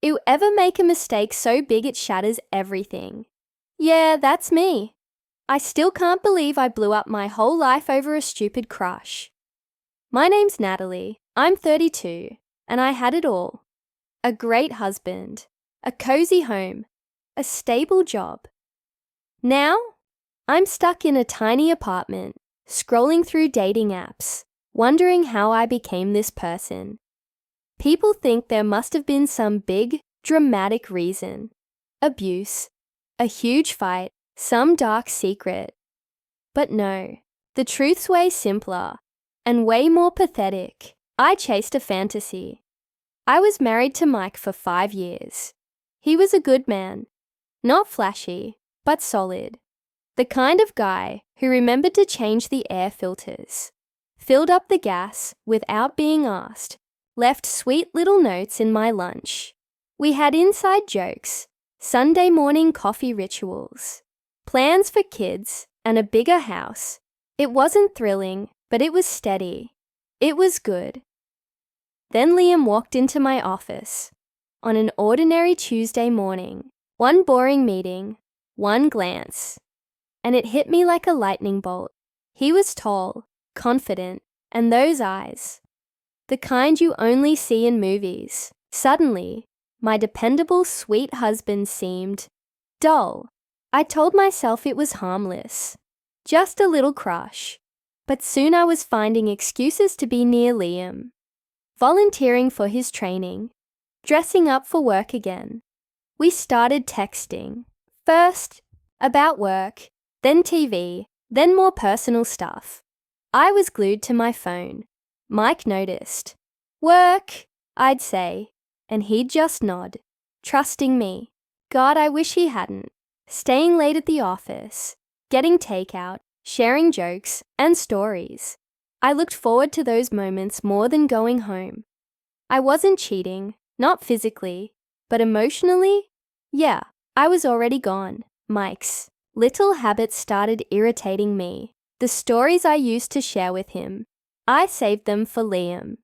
Who ever make a mistake so big it shatters everything? Yeah, that's me. I still can't believe I blew up my whole life over a stupid crush. My name's Natalie. I'm 32, and I had it all. A great husband, a cozy home, a stable job. Now, I'm stuck in a tiny apartment, scrolling through dating apps, wondering how I became this person. People think there must have been some big, dramatic reason. Abuse, a huge fight, some dark secret. But no, the truth's way simpler and way more pathetic. I chased a fantasy. I was married to Mike for 5 years. He was a good man, not flashy, but solid. The kind of guy who remembered to change the air filters, filled up the gas without being asked, left sweet little notes in my lunch. We had inside jokes, Sunday morning coffee rituals, plans for kids, and a bigger house. It wasn't thrilling, but it was steady. It was good. Then Liam walked into my office on an ordinary Tuesday morning. One boring meeting, one glance, and it hit me like a lightning bolt. He was tall, confident, and those eyes, the kind you only see in movies. Suddenly, my dependable, sweet husband seemed dull. I told myself it was harmless, just a little crush. But soon I was finding excuses to be near Liam, volunteering for his training, dressing up for work again. We started texting, first about work, then TV, then more personal stuff. I was glued to my phone. Mike noticed. Work, I'd say, and he'd just nod, trusting me. God, I wish he hadn't. Staying late at the office, getting takeout, sharing jokes and stories. I looked forward to those moments more than going home. I wasn't cheating, not physically, but emotionally, yeah, I was already gone. Mike's little habits started irritating me. The stories I used to share with him, I saved them for Liam.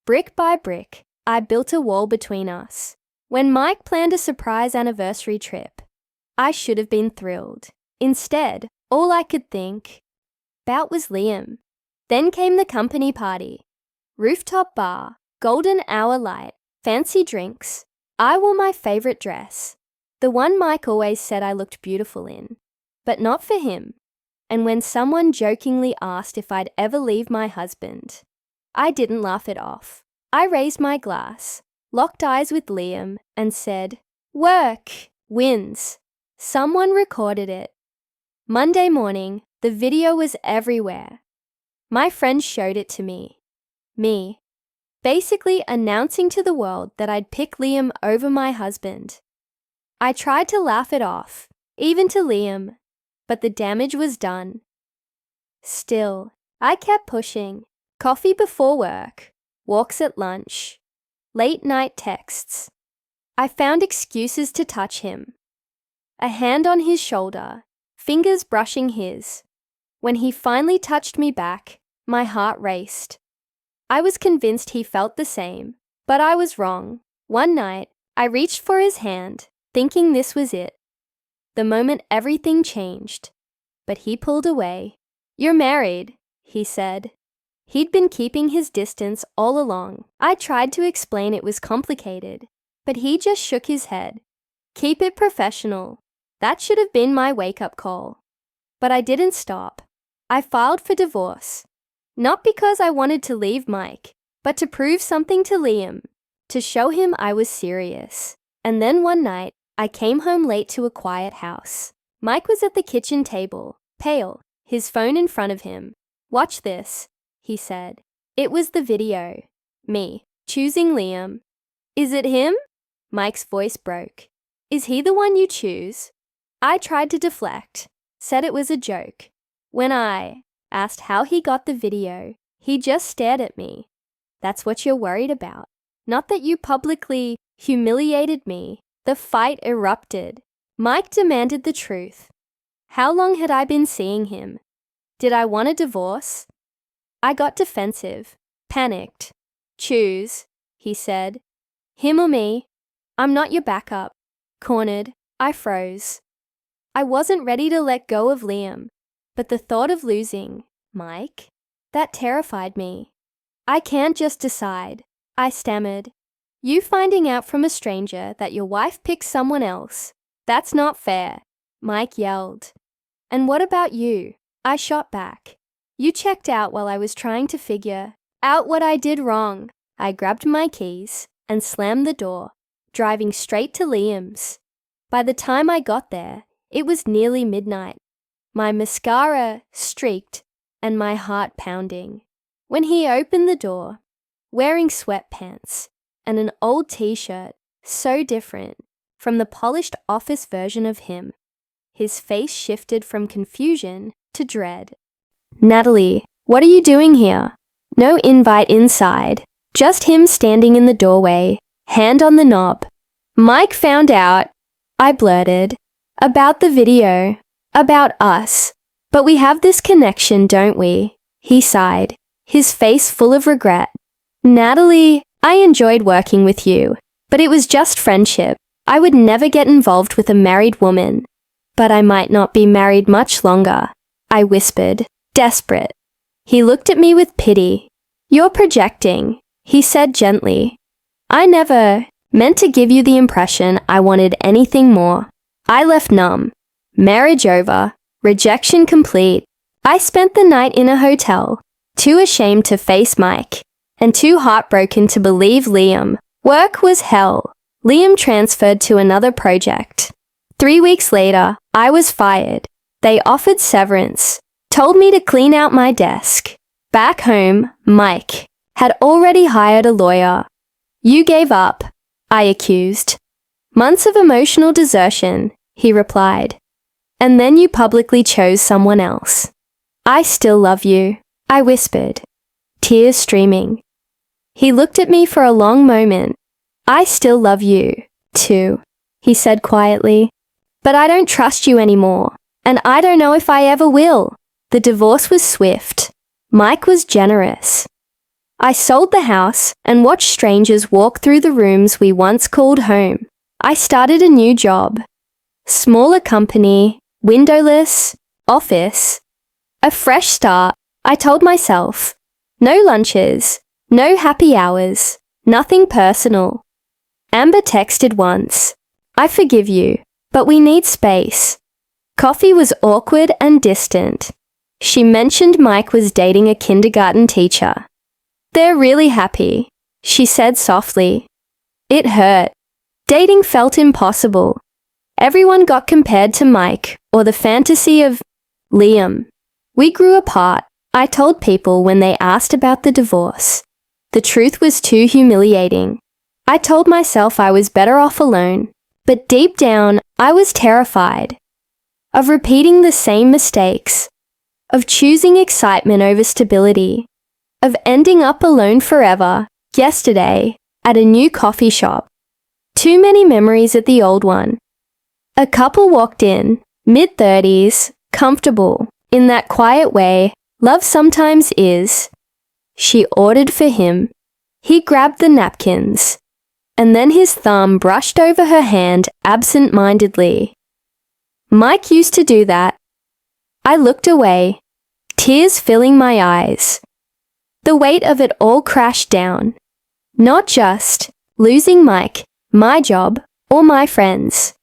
Brick by brick, I built a wall between us. When Mike planned a surprise anniversary trip, I should have been thrilled. Instead, all I could think about was Liam. Then came the company party. Rooftop bar, golden hour light, fancy drinks. I wore my favorite dress, the one Mike always said I looked beautiful in, but not for him. And when someone jokingly asked if I'd ever leave my husband, I didn't laugh it off. I raised my glass, locked eyes with Liam, and said, "Work wins." Someone recorded it. Monday morning, the video was everywhere. My friends showed it to me. Basically announcing to the world that I'd pick Liam over my husband. I tried to laugh it off, even to Liam, but the damage was done. Still, I kept pushing. Coffee before work, walks at lunch, late night texts. I found excuses to touch him. A hand on his shoulder, fingers brushing his. When he finally touched me back, my heart raced. I was convinced he felt the same, but I was wrong. One night, I reached for his hand, thinking this was it. The moment everything changed, but he pulled away. "You're married," he said. He'd been keeping his distance all along. I tried to explain it was complicated, but he just shook his head. "Keep it professional." That should have been my wake-up call. But I didn't stop. I filed for divorce. Not because I wanted to leave Mike, but to prove something to Liam, to show him I was serious. And then one night, I came home late to a quiet house. Mike was at the kitchen table, pale, his phone in front of him. "Watch this," he said. It was the video. Me, choosing Liam. "Is it him?" Mike's voice broke. "Is he the one you choose?" I tried to deflect, said it was a joke. When I asked how he got the video, he just stared at me. "That's what you're worried about. Not that you publicly humiliated me." The fight erupted. Mike demanded the truth. How long had I been seeing him? Did I want a divorce? I got defensive, panicked. "Choose," he said. "Him or me?" I'm not your backup. Cornered, I froze. I wasn't ready to let go of Liam, but the thought of losing Mike, that terrified me. I can't just decide, I stammered. You finding out from a stranger that your wife picked someone else, that's not fair, Mike yelled. And what about you? I shot back. You checked out while I was trying to figure out what I did wrong. I grabbed my keys and slammed the door, driving straight to Liam's. By the time I got there, it was nearly midnight. My mascara streaked and my heart pounding. When he opened the door, wearing sweatpants and an old t-shirt so different from the polished office version of him, his face shifted from confusion to dread. Natalie, what are you doing here? No invite inside, just him standing in the doorway, hand on the knob. Mike found out, I blurted, about the video, about us. But we have this connection, don't we? He sighed, his face full of regret. Natalie, I enjoyed working with you, but it was just friendship. I would never get involved with a married woman. But I might not be married much longer, I whispered, desperate. He looked at me with pity. You're projecting, he said gently. I never meant to give you the impression I wanted anything more. I left numb. Marriage over. Rejection complete. I spent the night in a hotel, too ashamed to face Mike, and too heartbroken to believe Liam. Work was hell. Liam transferred to another project. 3 weeks later, I was fired. They offered severance, told me to clean out my desk. Back home, Mike had already hired a lawyer. You gave up, I accused. Months of emotional desertion, he replied. And then you publicly chose someone else. I still love you, I whispered, tears streaming. He looked at me for a long moment. I still love you, too, he said quietly. But I don't trust you anymore, and I don't know if I ever will. The divorce was swift. Mike was generous. I sold the house and watched strangers walk through the rooms we once called home. I started a new job. Smaller company, windowless, office. A fresh start, I told myself. No lunches, no happy hours, nothing personal. Amber texted once. I forgive you, but we need space. Coffee was awkward and distant. She mentioned Mike was dating a kindergarten teacher. They're really happy, she said softly. It hurt. Dating felt impossible. Everyone got compared to Mike or the fantasy of Liam. We grew apart, I told people when they asked about the divorce. The truth was too humiliating. I told myself I was better off alone, but deep down, I was terrified of repeating the same mistakes, of choosing excitement over stability, of ending up alone forever, yesterday, at a new coffee shop. Too many memories at the old one. A couple walked in, mid-30s, comfortable, in that quiet way love sometimes is. She ordered for him. He grabbed the napkins, and then his thumb brushed over her hand absent-mindedly. Mike used to do that. I looked away, tears filling my eyes. The weight of it all crashed down. Not just losing Mike, my job, or my friends.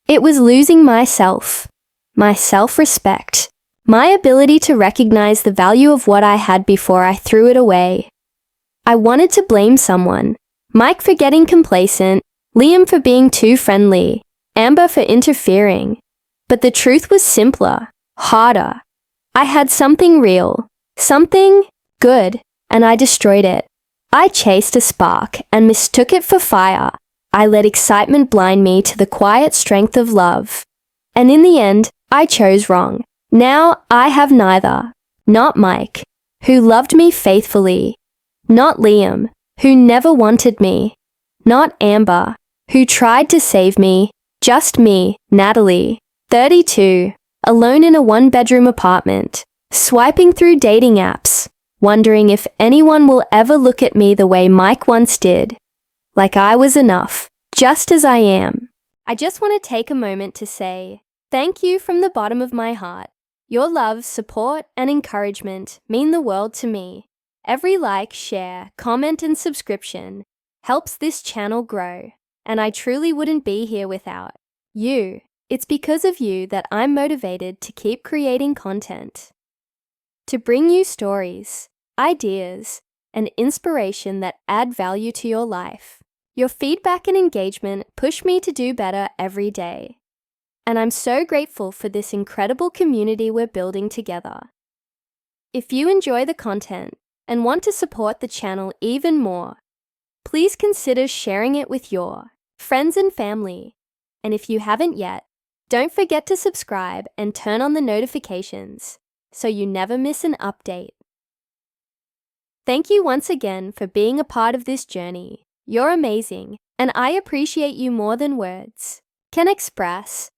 It was losing myself, my self-respect, my ability to recognize the value of what I had before I threw it away. I wanted to blame someone. Mike for getting complacent, Liam for being too friendly, Amber for interfering. But the truth was simpler, harder. I had something real, something good, and I destroyed it. I chased a spark and mistook it for fire. I let excitement blind me to the quiet strength of love. And in the end, I chose wrong. Now I have neither. Not Mike, who loved me faithfully. Not Liam, who never wanted me. Not Amber, who tried to save me. Just me, Natalie, 32, alone in a one-bedroom apartment, swiping through dating apps, wondering if anyone will ever look at me the way Mike once did. Like I was enough. just as I am. I just want to take a moment to say thank you from the bottom of my heart. Your love, support, and encouragement mean the world to me. Every like, share, comment, and subscription helps this channel grow, and I truly wouldn't be here without you. It's because of you that I'm motivated to keep creating content, to bring you stories, ideas, and inspiration that add value to your life. Your feedback and engagement push me to do better every day. And I'm so grateful for this incredible community we're building together. If you enjoy the content and want to support the channel even more, please consider sharing it with your friends and family. And if you haven't yet, don't forget to subscribe and turn on the notifications so you never miss an update. Thank you once again for being a part of this journey. You're amazing, and I appreciate you more than words can express.